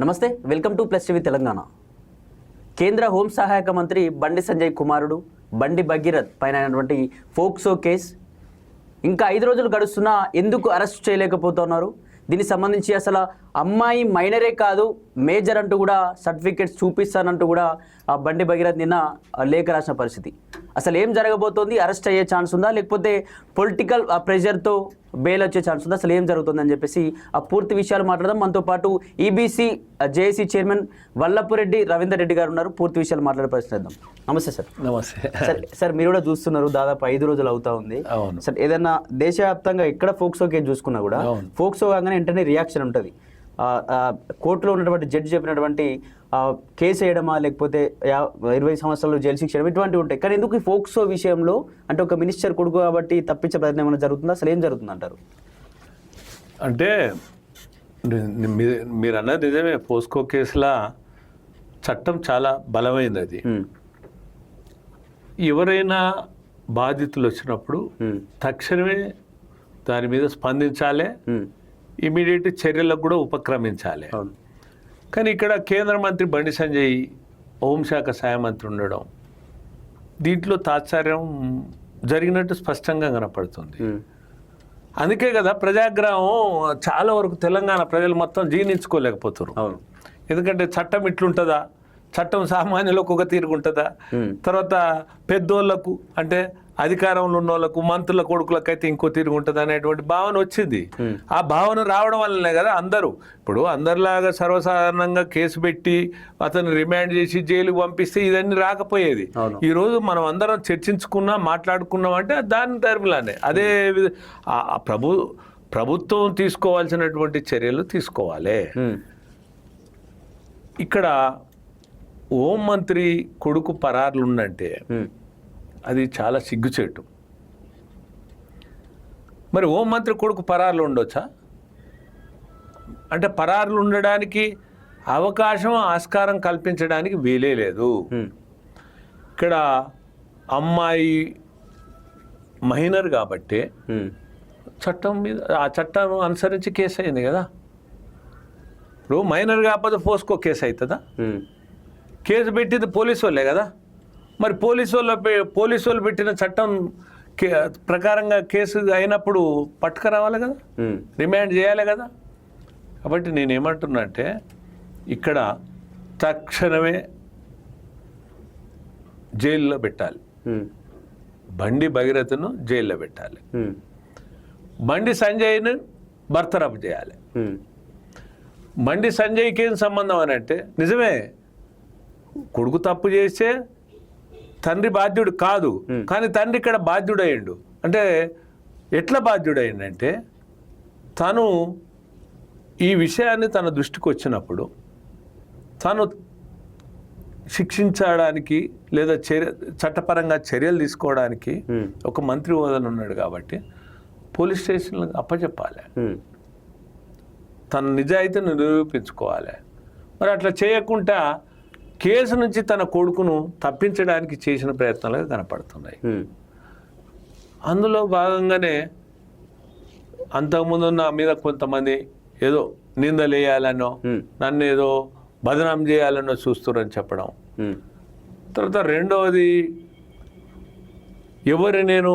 నమస్తే, welcome to plus TV Telangana. కేంద్ర home సహాయక మంత్రి బండి సంజయ్ కుమారుడు బండి భగీరథ్ పైన అయినటువంటి ఫోక్సో కేస్ ఇంకా 5 రోజులు గడుస్తున్నా ఎందుకు అరెస్ట్ చేయలేకపోతున్నారు? దీనికి సంబంధించి అసలు అమ్మాయి మైనరే కాదు మేజర్ అంటూ కూడా సర్టిఫికేట్స్ చూపిస్తానంటూ కూడా ఆ బండి భగీరథ్ నిన్న లేఖ రాసిన పరిస్థితి. అసలు ఏం జరగబోతోంది? అరెస్ట్ అయ్యే ఛాన్స్ ఉందా, లేకపోతే పొలిటికల్ ప్రెషర్తో బెయిల్ వచ్చే ఛాన్స్ ఉందా? అసలు ఏం జరుగుతుందని చెప్పేసి ఆ పూర్తి విషయాలు మాట్లాడదాం. మనతో పాటు EBC JAC chairman Vallapureddy Ravinder Reddy గారు ఉన్నారు. పూర్తి విషయాలు మాట్లాడే ప్రయత్నిద్దాం. నమస్తే సార్. నమస్తే సార్, మీరు కూడా చూస్తున్నారు, దాదాపు 5 రోజులు అవుతా ఉంది. సార్, ఏదన్నా దేశవ్యాప్తంగా ఎక్కడ ఫోక్సో కేసు చూసుకున్నా కూడా ఫోక్సో కాగానే వెంటనే రియాక్షన్ ఉంటుంది. కోర్టులో ఉన్నటువంటి జడ్జి చెప్పినటువంటి కేసు వేయడమా, లేకపోతే 20 సంవత్సరాలు జైలు శిక్ష ఇటువంటివి ఉంటాయి. కానీ ఎందుకు ఈ ఫోక్సో విషయంలో అంటే ఒక మినిస్టర్ కొడుకు కాబట్టి తప్పించే ప్రయత్నం ఏమైనా జరుగుతుందా? అసలు ఏం జరుగుతుంది అంటారు? అంటే మీరు అన్నది నిజమే. పోస్కో కేసులా చట్టం చాలా బలమైంది. అది ఎవరైనా బాధితులు వచ్చినప్పుడు తక్షణమే దాని మీద స్పందించాలి, ఇమీడియట్ చర్యలకు కూడా ఉపక్రమించాలి. కానీ ఇక్కడ కేంద్ర మంత్రి బండి సంజయ్ హోంశాఖ సహాయ మంత్రి ఉండడం, దీంట్లో తాత్సార్యం జరిగినట్టు స్పష్టంగా కనపడుతుంది. అందుకే కదా ప్రజాగ్రహం చాలా వరకు తెలంగాణ ప్రజలు మొత్తం జీర్ణించుకోలేకపోతున్నారు. ఎందుకంటే చట్టం ఇట్లుంటుందా, చట్టం సామాన్యులకు ఒక తీరుగుంటుందా, తర్వాత పెద్దోళ్లకు అంటే అధికారంలో ఉన్న వాళ్ళకు మంత్రుల కొడుకులకైతే ఇంకో తీరుగు ఉంటుంది అనేటువంటి భావన వచ్చింది. ఆ భావన రావడం వల్లనే కదా అందరూ ఇప్పుడు అందరిలాగా సర్వసాధారణంగా కేసు పెట్టి అతను రిమాండ్ చేసి జైలుకు పంపిస్తే ఇదన్నీ రాకపోయేది. ఈరోజు మనం అందరం చర్చించుకున్నా మాట్లాడుకున్నాం అంటే దాని ధర్మలానే అదే ప్రభుత్వం తీసుకోవాల్సినటువంటి చర్యలు తీసుకోవాలి. ఇక్కడ హోం మంత్రి కొడుకు పరారులు ఉందంటే అది చాలా సిగ్గుచేటు. మరి హోంమంత్రి కొడుకు పరారులు ఉండొచ్చా? అంటే పరారులు ఉండడానికి అవకాశం ఆస్కారం కల్పించడానికి వీలే లేదు. ఇక్కడ అమ్మాయి మైనర్ కాబట్టి చట్టం మీద ఆ చట్టం అనుసరించి కేసు అయింది కదా. ఇప్పుడు మైనర్ కాకపోతే పోస్కో కేసు అవుతుందా? కేసు పెట్టింది పోలీసు వాళ్ళే కదా. మరి పోలీసు వాళ్ళు పెట్టిన చట్టం ప్రకారంగా కేసు అయినప్పుడు పట్టుకురావాలి కదా, రిమాండ్ చేయాలి కదా. కాబట్టి నేనేమంటున్నా అంటే ఇక్కడ తక్షణమే జైల్లో పెట్టాలి, బండి భగీరథను జైల్లో పెట్టాలి, బండి సంజయ్ను బర్తరఫ్ చేయాలి. బండి సంజయ్కి ఏం సంబంధం అని అంటే నిజమే కొడుకు తప్పు చేస్తే తండ్రి బాధ్యుడు కాదు, కానీ తండ్రి ఇక్కడ బాధ్యుడయ్యిండు. అంటే ఎట్లా బాధ్యుడయ్యిండంటే తను ఈ విషయాన్ని తన దృష్టికి వచ్చినప్పుడు తను శిక్షించడానికి లేదా చట్టపరంగా చర్యలు తీసుకోవడానికి ఒక మంత్రి హోదాలో ఉన్నాడు కాబట్టి పోలీస్ స్టేషన్లకు అప్పచెప్పాలి, తన నిజాయితీని నిరూపించుకోవాలి. మరి అట్లా చేయకుండా కేసు నుంచి తన కొడుకును తప్పించడానికి చేసిన ప్రయత్నాలుగా కనపడుతున్నాయి. అందులో భాగంగానే అంతకుముందు నా మీద కొంతమంది ఏదో నిందలేయాలనో నన్ను ఏదో బదనాం చేయాలనో చూస్తున్నారని చెప్పడం, తర్వాత రెండవది ఎవరు నేను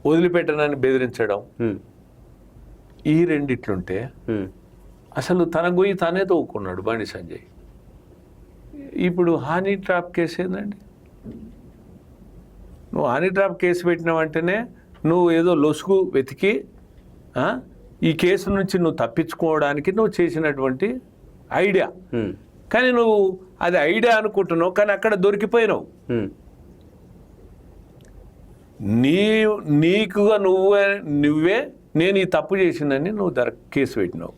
వదిలిపెట్టనని బెదిరించడం, ఈ రెండిట్లుంటే అసలు తన గొయ్యి తానే తవ్వుకున్నాడు బండి సంజయ్. ఇప్పుడు హనీ ట్రాప్ కేసు ఏందండి? నువ్వు హనీ ట్రాప్ కేసు పెట్టినావంటేనే నువ్వు ఏదో లొసుగు వెతికి ఈ కేసు నుంచి నువ్వు తప్పించుకోవడానికి నువ్వు చేసినటువంటి ఐడియా. కానీ నువ్వు అది ఐడియా అనుకుంటున్నావు, కానీ అక్కడ దొరికిపోయినావు. నీకుగా నువ్వే నేను ఈ తప్పు చేసిందని నువ్వు కేసు పెట్టినావు,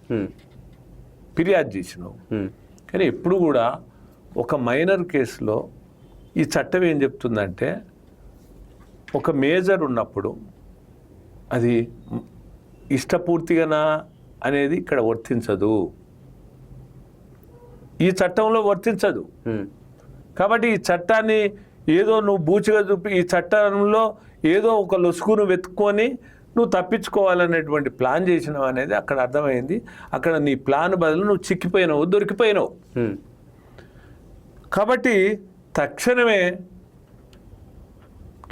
ఫిర్యాదు చేసినావు. కానీ ఎప్పుడు కూడా ఒక మైనర్ కేసులో ఈ చట్టం ఏం చెప్తుందంటే ఒక మేజర్ ఉన్నప్పుడు అది ఇష్టపూర్తిగానా అనేది ఇక్కడ వర్తించదు, ఈ చట్టంలో వర్తించదు. కాబట్టి ఈ చట్టాన్ని ఏదో నువ్వు బూచిగా చూపి ఈ చట్టంలో ఏదో ఒక లొసుగును వెతుక్కొని నువ్వు తప్పించుకోవాలనేటువంటి ప్లాన్ చేసినావు అనేది అక్కడ అర్థమైంది. అక్కడ నీ ప్లాన్ బదులు నువ్వు చిక్కిపోయినావు, దొరికిపోయినావు. కాబట్టి తక్షణమే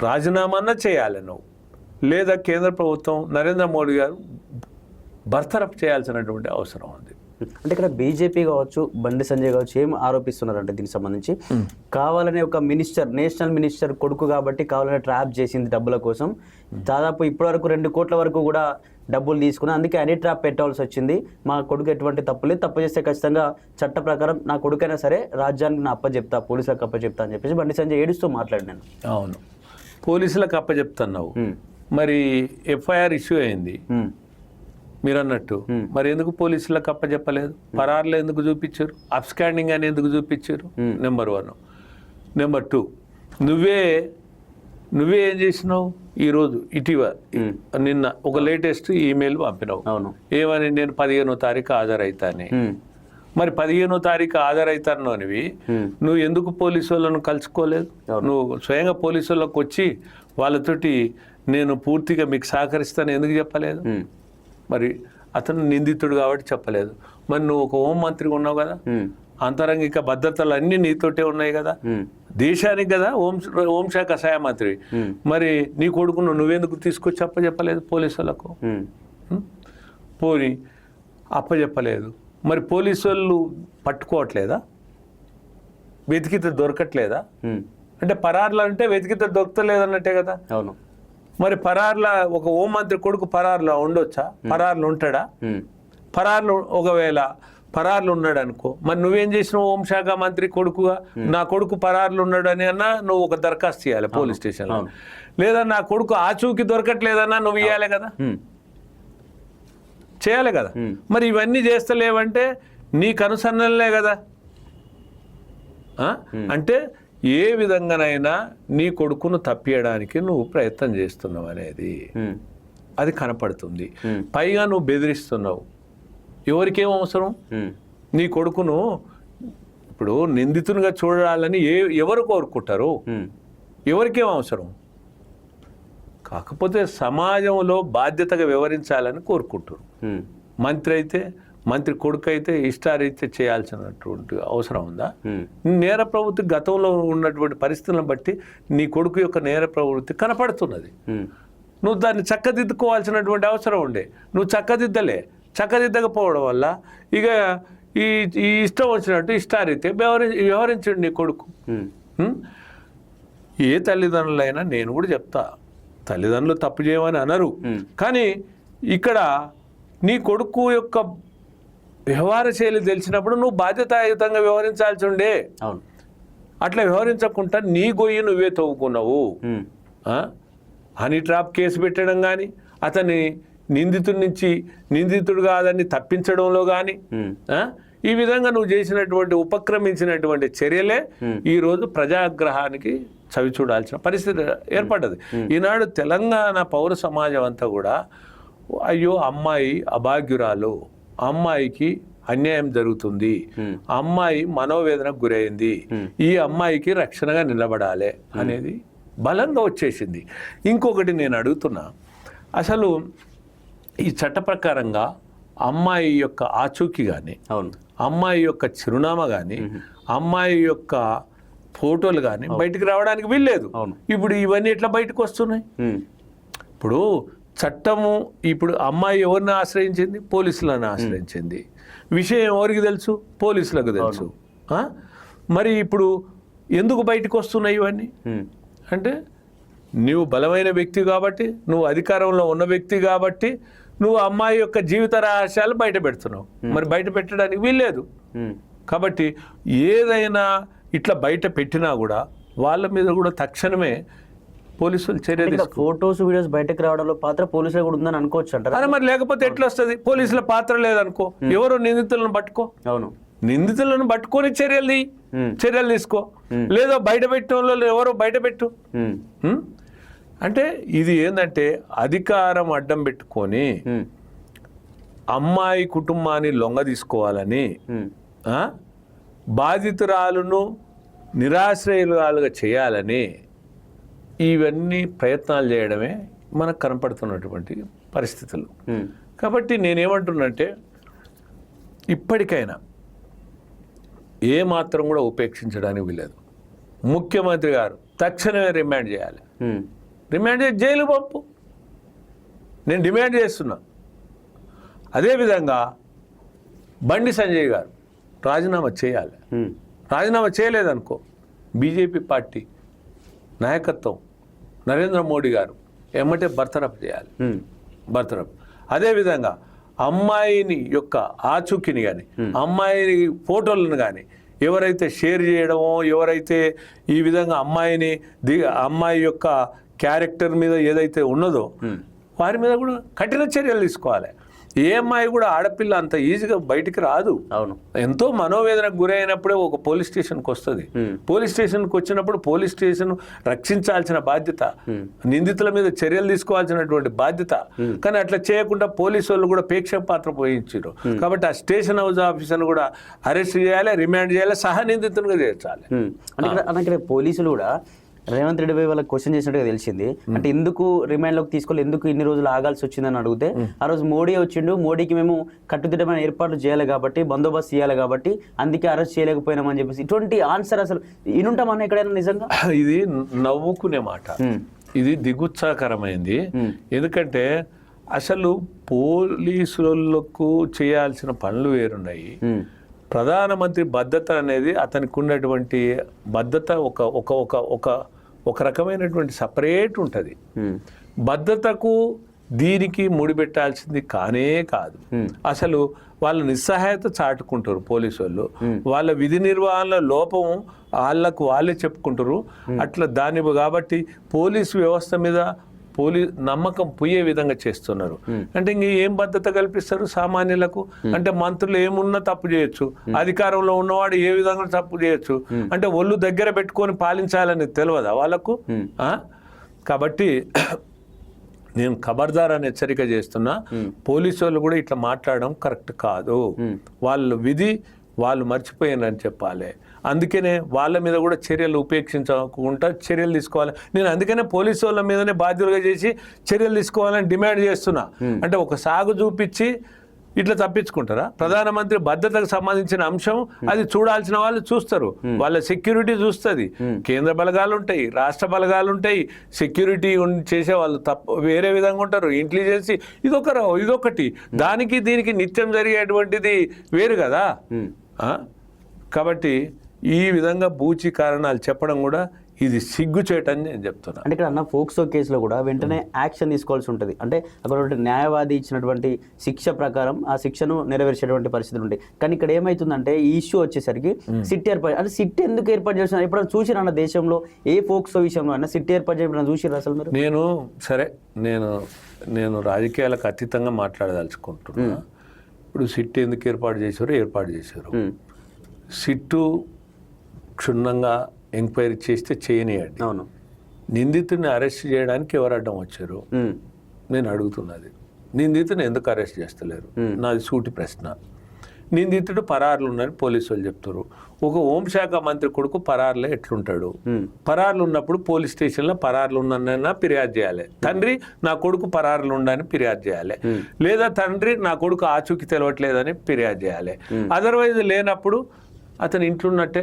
రాజీనామా చేయాలి నువ్వు, లేదా కేంద్ర ప్రభుత్వం నరేంద్ర మోడీ గారు బర్తరఫ్ చేయాల్సినటువంటి అవసరం ఉంది. అంటే ఇక్కడ బీజేపీ కావచ్చు, బండి సంజయ్ కావచ్చు, ఏం ఆరోపిస్తున్నారంటే దీనికి సంబంధించి కావాలనే ఒక మినిస్టర్, నేషనల్ మినిస్టర్ కొడుకు కాబట్టి కావాలనే ట్రాప్ చేసింది డబ్బుల కోసం. దాదాపు ఇప్పటివరకు 2 కోట్ల వరకు కూడా డబ్బులు తీసుకుని అందుకే అన్ని ట్రాప్ పెట్టాల్సి వచ్చింది. మా కొడుకు ఎటువంటి తప్పు లేదు, తప్పు చేస్తే ఖచ్చితంగా చట్ట ప్రకారం నా కొడుకైనా సరే రాజ్యానికి నా అప్పచెప్తా, పోలీసులకు అప్పచెప్తా అని చెప్పేసి బండి సంజయ్ ఏడుస్తూ మాట్లాడినాను. అవును, పోలీసులకు అప్పచెప్తున్నావు, మరి ఎఫ్ఐఆర్ ఇష్యూ అయింది మీరు అన్నట్టు, మరి ఎందుకు పోలీసులకు అప్పచెప్పలేదు? పరారులు ఎందుకు చూపించారు? అబ్స్కాండింగ్ అని ఎందుకు చూపించారు? నెంబర్ 1. నెంబర్ 2, నువ్వే ఏం చేసినావు? ఈరోజు నిన్న ఒక లేటెస్ట్ ఈమెయిల్ పంపినావు. అవును, ఏమని? నేను 15వ తారీఖు హాజరైతాని. మరి 15వ తారీఖు హాజరైతాను అనివి నువ్వు ఎందుకు పోలీసు వాళ్ళను కలుసుకోలేదు? నువ్వు స్వయంగా పోలీసు వాళ్ళకి వచ్చి వాళ్ళతోటి నేను పూర్తిగా మీకు సహకరిస్తాను ఎందుకు చెప్పలేదు? మరి అతను నిందితుడు కాబట్టి చెప్పలేదు. మరి నువ్వు ఒక హోంమంత్రిగా ఉన్నావు కదా, అంతరంగిక భద్రతలు అన్నీ నీతోటే ఉన్నాయి కదా, దేశానికి కదా హోంశాఖ సహాయ మంత్రి. మరి నీ కొడుకును నువ్వెందుకు తీసుకొచ్చి అప్పచెప్పలేదు పోలీసు వాళ్ళకు? పోని అప్పచెప్పలేదు. మరి పోలీసు వాళ్ళు పట్టుకోవట్లేదా? వెతికితే దొరకట్లేదా? అంటే పరారులు అంటే వెతికితే దొరకలేదన్నట్టే కదా. అవును, మరి పరార్ల ఒక హోంమంత్రి కొడుకు పరారులో ఉండొచ్చా? పరారులు ఉంటాడా? పరారులు ఒకవేళ పరారులు ఉన్నాడు అనుకో, మరి నువ్వేం చేసినావు? హోంశాఖ మంత్రి కొడుకుగా నా కొడుకు పరారులు ఉన్నాడు అని అన్నా నువ్వు ఒక దరఖాస్తు చేయాలి పోలీస్ స్టేషన్లో, లేదా నా కొడుకు ఆచూకీ దొరకట్లేదన్నా నువ్వు ఇవ్వాలి కదా, చేయాలి కదా. మరి ఇవన్నీ చేస్తలేవంటే నీకు అనుసరణలే కదా. అంటే ఏ విధంగానైనా నీ కొడుకును తప్పియడానికి నువ్వు ప్రయత్నం చేస్తున్నావు అనేది అది కనపడుతుంది. పైగా నువ్వు బెదిరిస్తున్నావు. ఎవరికేం అవసరం? నీ కొడుకును ఇప్పుడు నిందితునిగా చూడాలని ఎవరు కోరుకుంటారు? ఎవరికేం అవసరం? కాకపోతే సమాజంలో బాధ్యతగా వ్యవహరించాలని కోరుకుంటారు. మంత్రి అయితే, మంత్రి కొడుకు అయితే ఇష్టారీత్యా చేయాల్సినటువంటి అవసరం ఉందా? నేర ప్రవృత్తి గతంలో ఉన్నటువంటి పరిస్థితులను బట్టి నీ కొడుకు యొక్క నేర ప్రవృత్తి కనపడుతున్నది. నువ్వు దాన్ని చక్కదిద్దుకోవాల్సినటువంటి అవసరం ఉండే, నువ్వు చక్కదిద్దకపోవడం వల్ల ఇక ఈ ఇష్టం వచ్చినట్టు ఇష్టారీత్యా వ్యవహరించండి నీ కొడుకు. ఏ తల్లిదండ్రులైనా నేను కూడా చెప్తా, తల్లిదండ్రులు తప్పు చేయమని అనరు, కానీ ఇక్కడ నీ కొడుకు యొక్క వ్యవహార శైలి తెలిసినప్పుడు నువ్వు బాధ్యతాయుతంగా వ్యవహరించాల్సి ఉండే. అవును, అట్లా వ్యవహరించకుండా నీ గొయ్యి నువ్వే తవ్వుకున్నావు. హనీ ట్రాప్ కేసు పెట్టడం కానీ, అతన్ని నిందితుడు కాదని తప్పించడంలో కానీ, ఈ విధంగా నువ్వు చేసినటువంటి ఉపక్రమించినటువంటి చర్యలే ఈరోజు ప్రజాగ్రహానికి చవి చూడాల్సిన పరిస్థితి ఏర్పడ్డది. ఈనాడు తెలంగాణ పౌర సమాజం అంతా కూడా అయ్యో అమ్మాయి అభాగ్యురాలు, అమ్మాయికి అన్యాయం జరుగుతుంది, అమ్మాయి మనోవేదనకు గురైంది, ఈ అమ్మాయికి రక్షణగా నిలబడాలి అనేది బలంగా వచ్చేసింది. ఇంకొకటి నేను అడుగుతున్నా, అసలు ఈ చట్ట ప్రకారంగా అమ్మాయి యొక్క ఆచూకీ కానీ, అమ్మాయి యొక్క చిరునామా కానీ, అమ్మాయి యొక్క ఫోటోలు కానీ బయటికి రావడానికి వీల్లేదు. ఇప్పుడు ఇవన్నీ ఎట్లా బయటకు వస్తున్నాయి? ఇప్పుడు చట్టము ఇప్పుడు అమ్మాయి ఎవరిని ఆశ్రయించింది? పోలీసులను ఆశ్రయించింది. విషయం ఎవరికి తెలుసు? పోలీసులకు తెలుసు. మరి ఇప్పుడు ఎందుకు బయటకు వస్తున్నాయి ఇవన్నీ? అంటే నువ్వు బలమైన వ్యక్తి కాబట్టి, నువ్వు అధికారంలో ఉన్న వ్యక్తి కాబట్టి నువ్వు అమ్మాయి యొక్క జీవిత రహస్యాలు బయట పెడుతున్నావు. మరి బయట పెట్టడానికి వీల్లేదు. కాబట్టి ఏదైనా ఇట్లా బయట పెట్టినా కూడా వాళ్ళ మీద కూడా తక్షణమే పోలీసులు చర్య తీసుకుంటారు. ఫోటోస్ వీడియోస్ బయటకు రావడంలో పాత్ర పోలీసులు కూడా ఉందని అనుకోవచ్చు అంటారు. అరే మరి లేకపోతే ఎట్లా వస్తుంది? పోలీసుల పాత్ర లేదనుకో, ఎవరో నిందితులను పట్టుకో, అవును, నిందితులను పట్టుకొని చర్యలు తీసుకో, లేదా బయట పెట్టిన వాళ్ళు ఎవరో బయట పెట్టు. అంటే ఇది ఏంటంటే అధికారం అడ్డం పెట్టుకొని అమ్మాయి కుటుంబాన్ని లొంగ తీసుకోవాలని, బాధితురాలను నిరాశ్రయులుగా చేయాలని ఇవన్నీ ప్రయత్నాలు చేయడమే మనకు కనపడుతున్నటువంటి పరిస్థితులు. కాబట్టి నేనేమంటున్నంటే ఇప్పటికైనా ఏ మాత్రం కూడా ఉపేక్షించడానికి వీలేదు. ముఖ్యమంత్రి గారు తక్షణమే రిమాండ్ చేయాలి. రిమాండ్ చేసి జైలు పంపు, నేను డిమాండ్ చేస్తున్నా. అదేవిధంగా బండి సంజయ్ గారు రాజీనామా చేయాలి. రాజీనామా చేయలేదనుకో బీజేపీ పార్టీ నాయకత్వం నరేంద్ర మోడీ గారు ఎమ్మటే బర్తరఫ్ చేయాలి. బర్తరఫ్. అదేవిధంగా అమ్మాయిని యొక్క ఆచూకీని కానీ అమ్మాయి ఫోటోలను కానీ ఎవరైతే షేర్ చేయడమో, ఎవరైతే ఈ విధంగా అమ్మాయి యొక్క క్యారెక్టర్ మీద ఏదైతే ఉన్నదో వారి మీద కూడా కఠిన చర్యలు తీసుకోవాలి. ఏ అమ్మాయి కూడా ఆడపిల్ల అంత ఈజీగా బయటికి రాదు. అవును, ఎంతో మనోవేదనకు గురైనప్పుడే ఒక పోలీస్ స్టేషన్కి వస్తుంది. పోలీస్ స్టేషన్కి వచ్చినప్పుడు పోలీస్ స్టేషన్ రక్షించాల్సిన బాధ్యత, నిందితుల మీద చర్యలు తీసుకోవాల్సినటువంటి బాధ్యత. కానీ అట్లా చేయకుండా పోలీసు వాళ్ళు కూడా ప్రేక్షపాత్ర పోయించారు. కాబట్టి ఆ స్టేషన్ హౌస్ ఆఫీసర్ను కూడా అరెస్ట్ చేయాలి, రిమాండ్ చేయాలి, సహా నిందితునిగా చేర్చాలి. అంటే పోలీసులు కూడా రేవంత్ రెడ్డి వాళ్ళకి క్వశ్చన్ చేసినట్టుగా తెలిసింది. అంటే ఎందుకు రిమాండ్లోకి తీసుకోవాలి, ఎందుకు ఇన్ని రోజులు ఆగాల్సి వచ్చిందని అడిగితే ఆ రోజు మోడీ వచ్చిండు, మోడీకి మేము కట్టుదిట్టమైన ఏర్పాట్లు చేయాలి కాబట్టి, బందోబస్తు చేయాలి కాబట్టి అందుకే అరెస్ట్ చేయలేకపోయినామని చెప్పేసి ఇటువంటి ఆన్సర్ అసలు ఇనుంటామన్నా ఎక్కడైనా నిజంగా? ఇది నవ్వుకునే మాట, ఇది దిగుత్సాహకరమైంది. ఎందుకంటే అసలు పోలీసులకు చేయాల్సిన పనులు వేరున్నాయి. ప్రధానమంత్రి భద్రత అనేది అతనికి ఉన్నటువంటి భద్రత ఒక రకమైనటువంటి సపరేట్ ఉంటుంది. భద్రతకు దీనికి ముడిపెట్టాల్సింది కానే కాదు. అసలు వాళ్ళ నిస్సహాయత చాటుకుంటారు పోలీసు వాళ్ళు, వాళ్ళ విధి నిర్వహణ లోపం వాళ్ళే చెప్పుకుంటారు. అట్లా దాని కాబట్టి పోలీసు వ్యవస్థ మీద నమ్మకం పోయే విధంగా చేస్తున్నారు. అంటే ఇంక ఏం భద్రత కల్పిస్తారు సామాన్యులకు? అంటే మంత్రులు ఏమున్నా తప్పు చేయొచ్చు, అధికారంలో ఉన్నవాడు ఏ విధంగా తప్పు చేయొచ్చు. అంటే ఒళ్ళు దగ్గర పెట్టుకొని పాలించాలని తెలియదా వాళ్ళకు? కాబట్టి నేను ఖబర్దార్ అని హెచ్చరిక చేస్తున్నా. పోలీసు వాళ్ళు కూడా ఇట్లా మాట్లాడడం కరెక్ట్ కాదు. వాళ్ళ విధి వాళ్ళు మర్చిపోయారని చెప్పాలి. అందుకనే వాళ్ళ మీద కూడా చర్యలు ఉపేక్షించకుండా చర్యలు తీసుకోవాలి. నేను అందుకనే పోలీసు వాళ్ళ మీదనే బాధ్యులుగా చేసి చర్యలు తీసుకోవాలని డిమాండ్ చేస్తున్నా. అంటే ఒక సాగు చూపించి ఇట్లా తప్పించుకుంటారా? ప్రధానమంత్రి భద్రతకు సంబంధించిన అంశం అది చూడాల్సిన వాళ్ళు చూస్తారు, వాళ్ళ సెక్యూరిటీ చూస్తుంది. కేంద్ర బలగాలు ఉంటాయి, రాష్ట్ర బలగాలు ఉంటాయి, సెక్యూరిటీ చేసే వాళ్ళు వేరే విధంగా ఉంటారు, ఇంటెలిజెన్స్ ఇదొకటి. దానికి దీనికి నిత్యం జరిగేటువంటిది వేరు కదా. కాబట్టి ఈ విధంగా బూచి కారణాలు చెప్పడం కూడా ఇది సిగ్గుచేటని నేను చెప్తున్నా. అంటే ఇక్కడ అన్న ఫోక్సో కేసులో కూడా వెంటనే యాక్షన్ తీసుకోవాల్సి ఉంటుంది. అంటే అక్కడ న్యాయవాది ఇచ్చినటువంటి శిక్ష ప్రకారం ఆ శిక్షను నెరవేర్చేటువంటి పరిస్థితులు ఉంటాయి. కానీ ఇక్కడ ఏమవుతుందంటే ఈ ఇష్యూ వచ్చేసరికి సిట్ ఏర్పాటు, అంటే సిట్ ఎందుకు ఏర్పాటు చేస్తున్నారు? ఎప్పుడైనా చూసిరా అన్న దేశంలో ఏ ఫోక్సో విషయంలో అయినా సిట్ ఏర్పాటు చేయడం చూసిరా అసలు మీరు? నేను రాజకీయాలకు అతీతంగా మాట్లాడదలుచుకుంటున్నా. ఇప్పుడు సిట్ ఎందుకు ఏర్పాటు చేశారు? సిట్టు క్షుణ్ణంగా ఎంక్వైరీ చేస్తే చేయనియండి. అవును, నిందితుడిని అరెస్ట్ చేయడానికి ఎవరు అడ్డం వచ్చారు నేను అడుగుతున్నది. నిందితుడిని ఎందుకు అరెస్ట్ చేస్తలేరు? నాది సూటి ప్రశ్న. నిందితుడు పరారులు ఉన్నారని పోలీసు వాళ్ళు చెప్తారు. ఒక హోంశాఖ మంత్రి కొడుకు పరారులో ఎట్లుంటాడు? పరారులు ఉన్నప్పుడు పోలీస్ స్టేషన్లో పరారులు ఉన్నానైనా ఫిర్యాదు చేయాలి. తండ్రి నా కొడుకు పరారులు ఉండని ఫిర్యాదు చేయాలి, లేదా తండ్రి నా కొడుకు ఆచూకీ తెలవట్లేదని ఫిర్యాదు చేయాలి. అదర్వైజ్ లేనప్పుడు అతని ఇంట్లున్నట్టే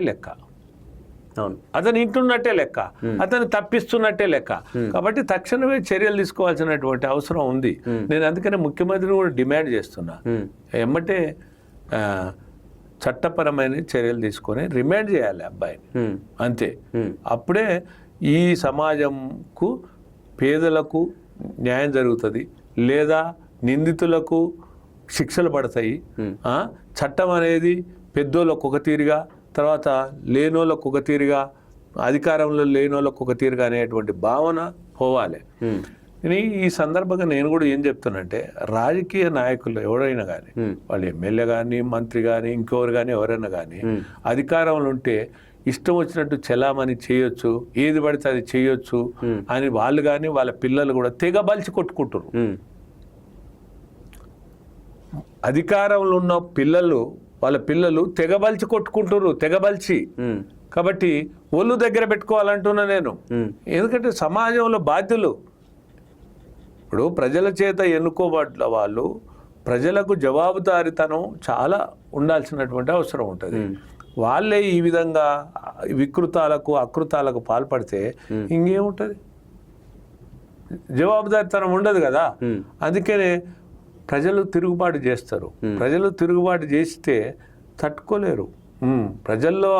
లెక్క, అతను తప్పిస్తున్నట్టే లెక్క. కాబట్టి తక్షణమే చర్యలు తీసుకోవాల్సినటువంటి అవసరం ఉంది. నేను అందుకనే ముఖ్యమంత్రిని కూడా డిమాండ్ చేస్తున్నా, ఎమ్మటే చట్టపరమైన చర్యలు తీసుకొని రిమాండ్ చేయాలి అబ్బాయిని, అంతే. అప్పుడే ఈ సమాజంకు పేదలకు న్యాయం జరుగుతుంది, లేదా నిందితులకు శిక్షలు పడతాయి. చట్టం అనేది పెద్దోళ్ళకు ఒక తీరుగా, తర్వాత లేనోళ్ళకు ఒక తీరుగా, అధికారంలో లేనోళ్ళకు ఒక తీరుగా అనేటువంటి భావన పోవాలి. ఈ సందర్భంగా నేను కూడా ఏం చెప్తానంటే, రాజకీయ నాయకులు ఎవరైనా కానీ, వాళ్ళు ఎమ్మెల్యే కానీ, మంత్రి కానీ, ఇంకెవరు కానీ, ఎవరైనా కానీ అధికారంలో ఉంటే ఇష్టం వచ్చినట్టు చెలామణి చేయొచ్చు, ఏది పడితే అది చేయొచ్చు అని వాళ్ళు కానీ వాళ్ళ పిల్లలు కూడా తెగబలిచి కొట్టుకుంటారు. అధికారంలో ఉన్న వాళ్ళ పిల్లలు తెగబలిచి కొట్టుకుంటారు, తెగబలిచి. కాబట్టి ఒళ్ళు దగ్గర పెట్టుకోవాలంటున్నా నేను. ఎందుకంటే సమాజంలో బాధ్యులు ఇప్పుడు ప్రజల చేత ఎన్నుకోబడ్డ వాళ్ళు ప్రజలకు జవాబుదారీతనం చాలా ఉండాల్సినటువంటి అవసరం ఉంటుంది. వాళ్ళే ఈ విధంగా వికృతాలకు అకృతాలకు పాల్పడితే ఇంకేముంటుంది, జవాబుదారీతనం ఉండదు కదా. అందుకనే ప్రజలు తిరుగుబాటు చేస్తారు. ప్రజలు తిరుగుబాటు చేస్తే తట్టుకోలేరు. ప్రజల్లో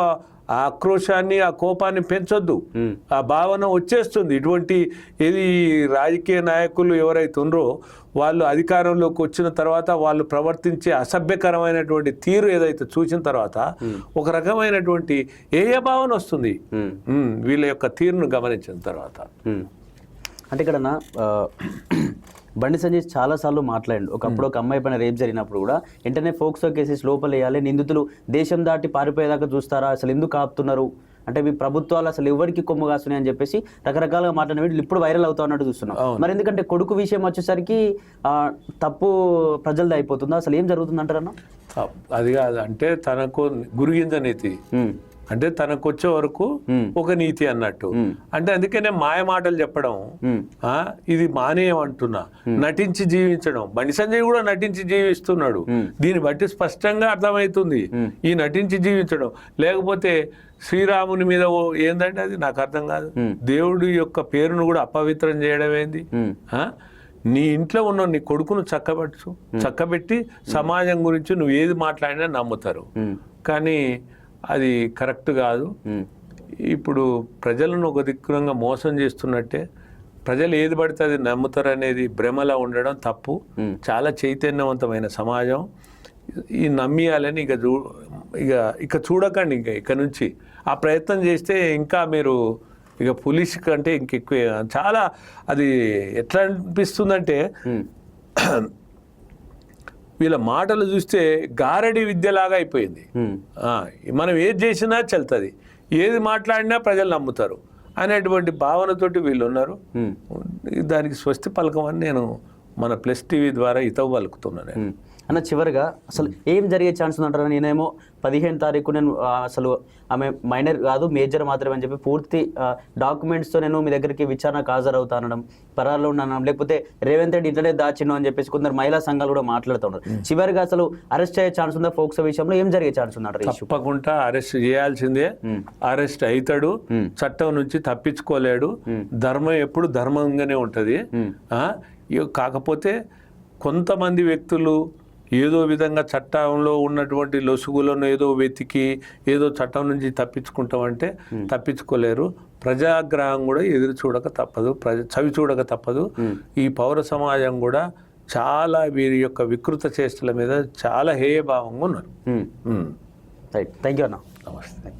ఆ ఆక్రోశాన్ని ఆ కోపాన్ని పెంచొద్దు. ఆ భావన వచ్చేస్తుంది. ఇటువంటి ఏది రాజకీయ నాయకులు ఎవరైతే ఉన్నారో వాళ్ళు అధికారంలోకి వచ్చిన తర్వాత వాళ్ళు ప్రవర్తించే అసభ్యకరమైనటువంటి తీరు ఏదైతే చూసిన తర్వాత ఒక రకమైనటువంటి ఏ భావన వస్తుంది వీళ్ళ యొక్క తీరును గమనించిన తర్వాత. అంటే ఇక్కడ బండి సంజయ్ చాలాసార్లు మాట్లాడండి. ఒకప్పుడు ఒక అమ్మాయి పైన రేప్ జరిగినప్పుడు కూడా వెంటనే ఫోక్సో కేసెస్ లోపల వేయాలి, నిందితులు దేశం దాటి పారిపోయేదాకా చూస్తారా, అసలు ఎందుకు ఆపుతున్నారు, అంటే మీ ప్రభుత్వాలు అసలు ఎవరికి కొమ్ము కాస్తున్నాయి అని చెప్పేసి రకరకాలుగా మాట్లాడిన వీళ్ళు ఇప్పుడు వైరల్ అవుతా ఉన్నట్టు చూస్తున్నాం. మరి ఎందుకంటే కొడుకు విషయం వచ్చేసరికి తప్పు ప్రజలది అయిపోతుందా, అసలు ఏం జరుగుతుంది అంటారన్నా? అది కాదు, అంటే తనకు గురిగింజ నీతి అంటే తనకు వచ్చే వరకు ఒక నీతి అన్నట్టు. అంటే అందుకనే మాయ మాటలు చెప్పడం, ఇది మానేయమంటున్నా, నటించి జీవించడం. బండి సంజయ్ కూడా నటించి జీవిస్తున్నాడు. దీన్ని బట్టి స్పష్టంగా అర్థమవుతుంది ఈ నటించి జీవించడం. లేకపోతే శ్రీరాముని మీద ఏందంటే అది నాకు అర్థం కాదు. దేవుడి యొక్క పేరును కూడా అపవిత్రం చేయడం ఏంది? నీ ఇంట్లో ఉన్న నీ కొడుకును చక్కబెట్టి సమాజం గురించి నువ్వు ఏది మాట్లాడినా నమ్ముతారు. కానీ అది కరెక్ట్ కాదు. ఇప్పుడు ప్రజలను ఒక దిక్కునంగా మోసం చేస్తున్నట్టే ప్రజలు ఏది పడితే అది నమ్ముతారు అనేది భ్రమలా ఉండడం తప్పు. చాలా చైతన్యవంతమైన సమాజం. ఈ నమ్మియాలని ఇక చూడకండి. ఇక నుంచి ఆ ప్రయత్నం చేస్తే ఇంకా మీరు ఇక పోలీస్ కంటే ఇంకెక్కువ చాలా అది ఎట్లా అనిపిస్తుందంటే వీళ్ళ మాటలు చూస్తే గారడి విద్యలాగా అయిపోయింది. మనం ఏది చేసినా చెల్తుంది, ఏది మాట్లాడినా ప్రజలు నమ్ముతారు అనేటువంటి భావనతోటి వీళ్ళు ఉన్నారు. దానికి స్వస్తి పలకమని నేను మన ప్లస్ టీవీ ద్వారా హితవు పలుకుతున్నాను. అన్న చివరిగా అసలు ఏం జరిగే ఛాన్స్ ఉందంటారా? నేనేమో 15 తారీఖు నేను అసలు ఆమె మైనర్ కాదు మేజర్ మాత్రమే అని చెప్పి పూర్తి డాక్యుమెంట్స్తో నేను మీ దగ్గరికి విచారణకు హాజరవుతానడం, పరాల్లో ఉన్నాను, లేకపోతే రేవంత్ రెడ్డి ఇంటనే దాచిను అని చెప్పేసి కొందరు మహిళా సంఘాలు కూడా మాట్లాడుతున్నారు. చివరిగా అసలు అరెస్ట్ అయ్యే ఛాన్స్ ఉందా? ఫోక్సో విషయంలో ఏం జరిగే ఛాన్స్ ఉందంటారు? తప్పకుండా అరెస్ట్ చేయాల్సిందే. అరెస్ట్ అవుతాడు. చట్టం నుంచి తప్పించుకోలేడు. ధర్మం ఎప్పుడు ధర్మంగానే ఉంటుంది. కాకపోతే కొంతమంది వ్యక్తులు ఏదో విధంగా చట్టంలో ఉన్నటువంటి లొసుగులను ఏదో వెతికి ఏదో చట్టం నుంచి తప్పించుకుంటామంటే తప్పించుకోలేరు. ప్రజాగ్రహం కూడా ఎదురు చూడక తప్పదు, చవి చూడక తప్పదు. ఈ పౌర సమాజం కూడా చాలా వీరి యొక్క వికృత చేష్టల మీద చాలా హేయభావంగా ఉన్నారు. రైట్, థ్యాంక్ యూ అన్న. నమస్తే.